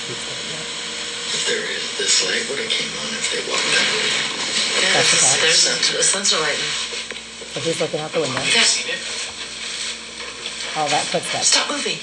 If there is, this light would have came on if they walked that way. Yeah, That's okay. there's a sensor light. So he's looking out the window. Dad, Seen it? All that footsteps. stop moving.